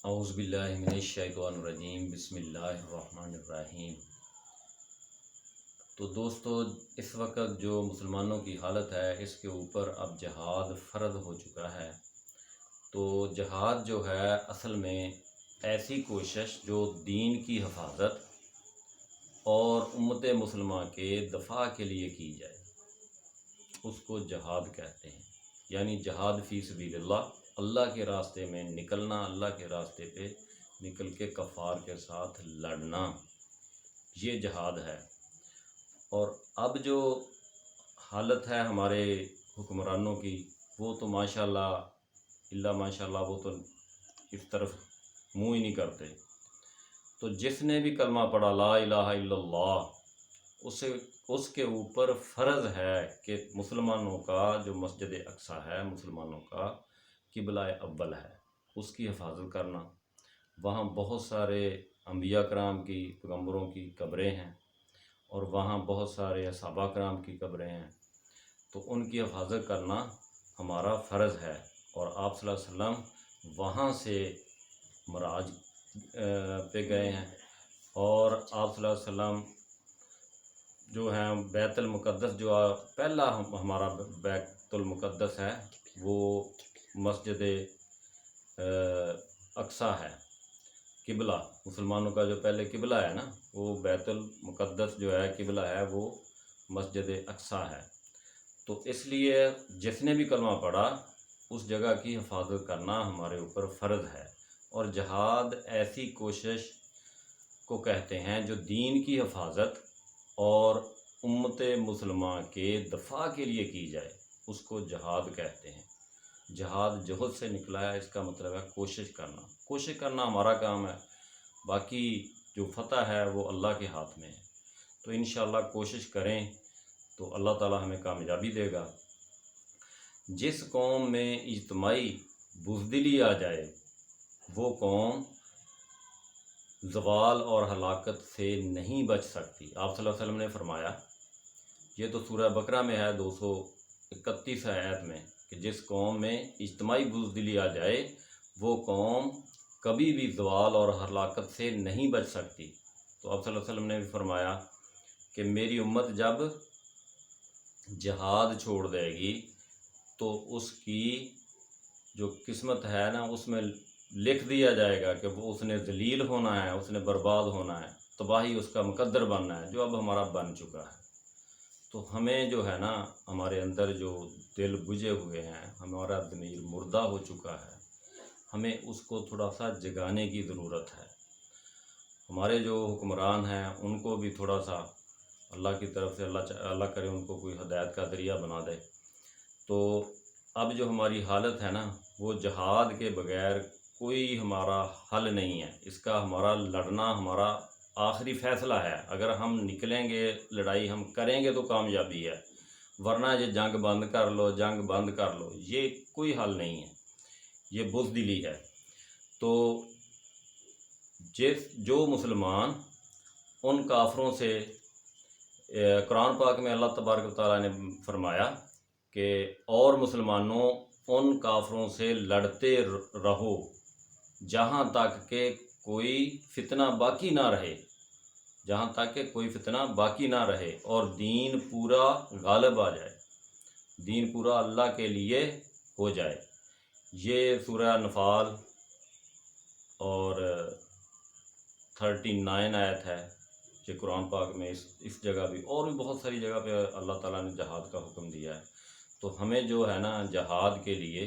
اعوذ باللہ من الشیطان الرجیم، بسم اللہ الرحمن الرحیم۔ تو دوستو، اس وقت جو مسلمانوں کی حالت ہے اس کے اوپر اب جہاد فرض ہو چکا ہے۔ تو جہاد جو ہے اصل میں ایسی کوشش جو دین کی حفاظت اور امت مسلمہ کے دفاع کے لیے کی جائے، اس کو جہاد کہتے ہیں۔ یعنی جہاد فی سبیل اللہ، اللہ کے راستے میں نکلنا، اللہ کے راستے پہ نکل کے کفار کے ساتھ لڑنا، یہ جہاد ہے۔ اور اب جو حالت ہے ہمارے حکمرانوں کی، وہ تو ماشاءاللہ اللہ ماشاءاللہ وہ تو اس طرف منہ ہی نہیں کرتے۔ تو جس نے بھی کلمہ پڑھا لا الہ الا اللہ، اس کے اوپر فرض ہے کہ مسلمانوں کا جو مسجد اقصی ہے، مسلمانوں کا قبلہ اول ہے، اس کی حفاظت کرنا۔ وہاں بہت سارے انبیاء کرام کی، پیغمبروں کی قبریں ہیں، اور وہاں بہت سارے صحابہ کرام کی قبریں ہیں، تو ان کی حفاظت کرنا ہمارا فرض ہے۔ اور آپ صلی اللہ علیہ وسلم وہاں سے معراج پہ گئے ہیں، اور آپ صلی اللہ علیہ وسلم جو ہیں بیت المقدس، جو پہلا ہمارا بیت المقدس ہے، وہ مسجد اقصی ہے۔ قبلہ مسلمانوں کا جو پہلے قبلہ ہے نا، وہ بیت المقدس جو ہے قبلہ ہے، وہ مسجد اقصی ہے۔ تو اس لیے جس نے بھی کلمہ پڑھا، اس جگہ کی حفاظت کرنا ہمارے اوپر فرض ہے۔ اور جہاد ایسی کوشش کو کہتے ہیں جو دین کی حفاظت اور امت مسلمہ کے دفاع کے لیے کی جائے، اس کو جہاد کہتے ہیں۔ جہاد جہد سے نکلا ہے، اس کا مطلب ہے کوشش کرنا۔ کوشش کرنا ہمارا کام ہے، باقی جو فتح ہے وہ اللہ کے ہاتھ میں ہے۔ تو انشاءاللہ کوشش کریں تو اللہ تعالی ہمیں کامیابی دے گا۔ جس قوم میں اجتماعی بزدلی آ جائے، وہ قوم زوال اور ہلاکت سے نہیں بچ سکتی۔ آپ صلی اللہ علیہ وسلم نے فرمایا، یہ تو سورہ بقرہ میں ہے 231 آیت میں، کہ جس قوم میں اجتماعی بزدلی آ جائے، وہ قوم کبھی بھی زوال اور ہلاکت سے نہیں بچ سکتی۔ تو آپ صلی اللہ علیہ وسلم نے بھی فرمایا کہ میری امت جب جہاد چھوڑ دے گی تو اس کی جو قسمت ہے نا، اس میں لکھ دیا جائے گا کہ وہ اس نے ذلیل ہونا ہے، اس نے برباد ہونا ہے، تباہی اس کا مقدر بننا ہے، جو اب ہمارا بن چکا ہے۔ تو ہمیں جو ہے نا، ہمارے اندر جو دل بجھے ہوئے ہیں، ہمارا ضمیر مردہ ہو چکا ہے، ہمیں اس کو تھوڑا سا جگانے کی ضرورت ہے۔ ہمارے جو حکمران ہیں ان کو بھی تھوڑا سا اللہ کی طرف سے اللہ کرے ان کو کوئی ہدایت کا ذریعہ بنا دے۔ تو اب جو ہماری حالت ہے نا، وہ جہاد کے بغیر کوئی ہمارا حل نہیں ہے۔ اس کا ہمارا لڑنا ہمارا آخری فیصلہ ہے۔ اگر ہم نکلیں گے، لڑائی ہم کریں گے تو کامیابی ہے، ورنہ یہ جنگ بند کر لو، جنگ بند کر لو، یہ کوئی حل نہیں ہے، یہ بزدلی ہے۔ تو جو مسلمان ان کافروں سے، قرآن پاک میں اللہ تبارک و تعالیٰ نے فرمایا کہ اور مسلمانوں ان کافروں سے لڑتے رہو جہاں تک کہ کوئی فتنہ باقی نہ رہے، جہاں تک کہ کوئی فتنہ باقی نہ رہے اور دین پورا غالب آ جائے، دین پورا اللہ کے لیے ہو جائے۔ یہ سورہ انفال اور 39 آیت ہے، یہ قرآن پاک میں اس جگہ بھی، اور بھی بہت ساری جگہ پہ اللہ تعالیٰ نے جہاد کا حکم دیا ہے۔ تو ہمیں جو ہے نا جہاد کے لیے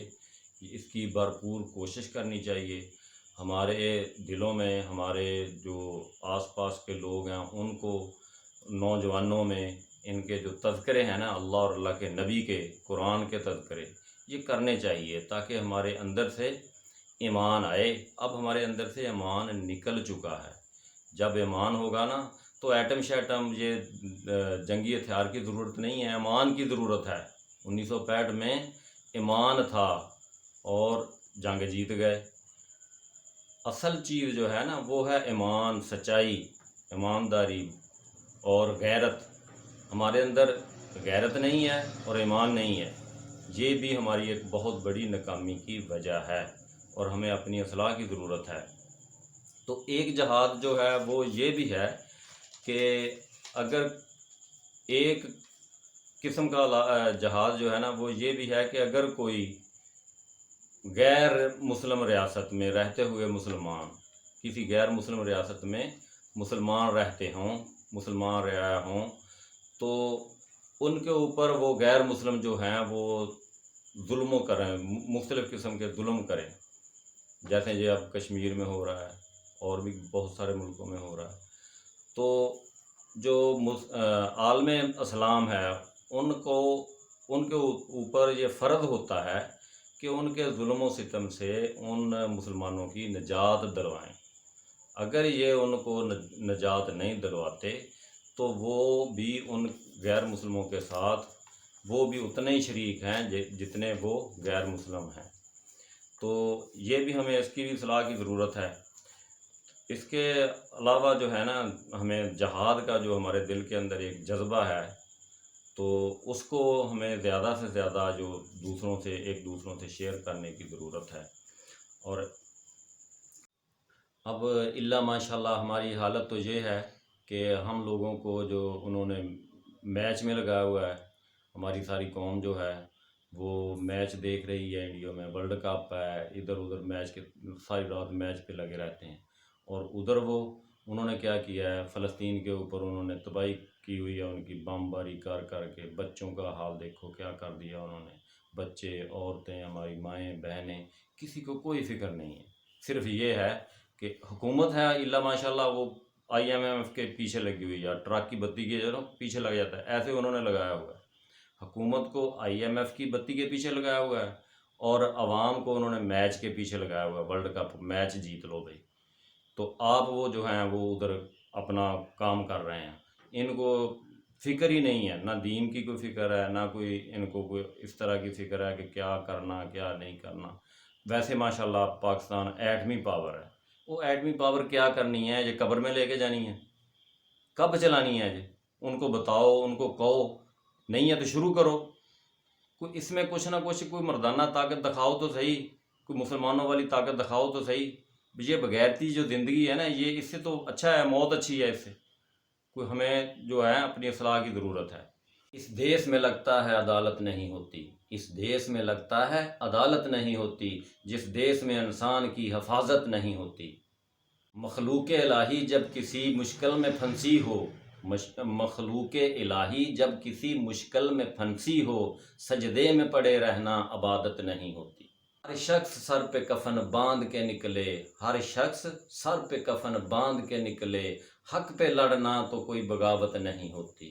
اس کی بھرپور کوشش کرنی چاہیے۔ ہمارے دلوں میں، ہمارے جو آس پاس کے لوگ ہیں، ان کو، نوجوانوں میں ان کے جو تذکرے ہیں نا، اللہ اور اللہ کے نبی کے، قرآن کے تذکرے، یہ کرنے چاہیے تاکہ ہمارے اندر سے ایمان آئے۔ اب ہمارے اندر سے ایمان نکل چکا ہے۔ جب ایمان ہوگا نا تو ایٹم شیٹم، یہ جنگی ہتھیار کی ضرورت نہیں ہے، ایمان کی ضرورت ہے۔ 1965 میں ایمان تھا اور جنگ جیت گئے۔ اصل چیز جو ہے نا وہ ہے ایمان، سچائی، ایمانداری اور غیرت۔ ہمارے اندر غیرت نہیں ہے اور ایمان نہیں ہے، یہ بھی ہماری ایک بہت بڑی ناکامی کی وجہ ہے۔ اور ہمیں اپنی اصلاح کی ضرورت ہے۔ تو ایک جہاد جو ہے وہ یہ بھی ہے کہ اگر ایک قسم کا جہاد جو ہے نا وہ یہ بھی ہے کہ اگر کوئی غیر مسلم ریاست میں رہتے ہوئے مسلمان کسی غیر مسلم ریاست میں مسلمان رہتے ہوں، مسلمان رہا ہوں، تو ان کے اوپر وہ غیر مسلم جو ہیں وہ ظلم کریں، مختلف قسم کے ظلم کریں، جیسے یہ اب کشمیر میں ہو رہا ہے اور بھی بہت سارے ملکوں میں ہو رہا ہے۔ تو جو عالم اسلام ہے ان کے اوپر یہ فرض ہوتا ہے کہ ان کے ظلم و ستم سے ان مسلمانوں کی نجات دلوائیں۔ اگر یہ ان کو نجات نہیں دلواتے تو وہ بھی ان غیر مسلموں کے ساتھ وہ بھی اتنے ہی شریک ہیں جتنے وہ غیر مسلم ہیں۔ تو یہ بھی ہمیں اس کی بھی اصلاح کی ضرورت ہے۔ اس کے علاوہ جو ہے نا ہمیں جہاد کا جو ہمارے دل کے اندر ایک جذبہ ہے تو اس کو ہمیں زیادہ سے زیادہ جو ایک دوسروں سے شیئر کرنے کی ضرورت ہے۔ اور اب اللہ ماشاءاللہ ہماری حالت تو یہ ہے کہ ہم لوگوں کو جو انہوں نے میچ میں لگایا ہوا ہے، ہماری ساری قوم جو ہے وہ میچ دیکھ رہی ہے، انڈیا میں ورلڈ کپ ہے، ادھر ادھر میچ کے ساری رات میچ پہ لگے رہتے ہیں، اور ادھر انہوں نے کیا کیا ہے، فلسطین کے اوپر انہوں نے تباہی کی ہوئی ہے، ان کی بم باری کر کر کے بچوں کا حال دیکھو کیا کر دیا انہوں نے، بچے، عورتیں، ہماری مائیں بہنیں، کسی کو کوئی فکر نہیں ہے۔ صرف یہ ہے کہ حکومت ہے اللہ ماشاءاللہ وہ IMF کے پیچھے لگی ہوئی ہے، ٹرک کی بتی کے جو پیچھے لگ جاتا ہے، ایسے انہوں نے لگایا ہوا ہے۔ حکومت کو IMF کی بتی کے پیچھے لگایا ہوا ہے اور عوام کو انہوں نے میچ کے پیچھے لگایا ہوا ہے، ورلڈ کپ میچ جیت لو بھائی۔ تو آپ وہ جو ہیں وہ ادھر اپنا کام کر رہے ہیں، ان کو فکر ہی نہیں ہے، نہ دین کی کوئی فکر ہے، نہ کوئی ان کو کوئی اس طرح کی فکر ہے کہ کیا کرنا کیا نہیں کرنا۔ ویسے ماشاءاللہ پاکستان ایٹمی پاور ہے، وہ ایٹمی پاور کیا کرنی ہے، یہ قبر میں لے کے جانی ہے، کب چلانی ہے جی؟ ان کو بتاؤ، ان کو کہو، نہیں ہے تو شروع کرو، کوئی اس میں کچھ نہ کچھ کوئی مردانہ طاقت دکھاؤ تو صحیح، کوئی مسلمانوں والی طاقت دکھاؤ تو صحیح۔ یہ بغیرتی جو زندگی ہے نا، یہ اس سے تو اچھا ہے، موت اچھی ہے اس سے۔ کوئی ہمیں جو ہے اپنی اصلاح کی ضرورت ہے۔ اس دیس میں لگتا ہے عدالت نہیں ہوتی، اس دیس میں لگتا ہے عدالت نہیں ہوتی، جس دیس میں انسان کی حفاظت نہیں ہوتی۔ مخلوق الہی جب کسی مشکل میں پھنسی ہو، مخلوق الہی جب کسی مشکل میں پھنسی ہو، سجدے میں پڑے رہنا عبادت نہیں ہوتی۔ ہر شخص سر پہ کفن باندھ کے نکلے، ہر شخص سر پہ کفن باندھ کے نکلے، حق پہ لڑنا تو کوئی بغاوت نہیں ہوتی۔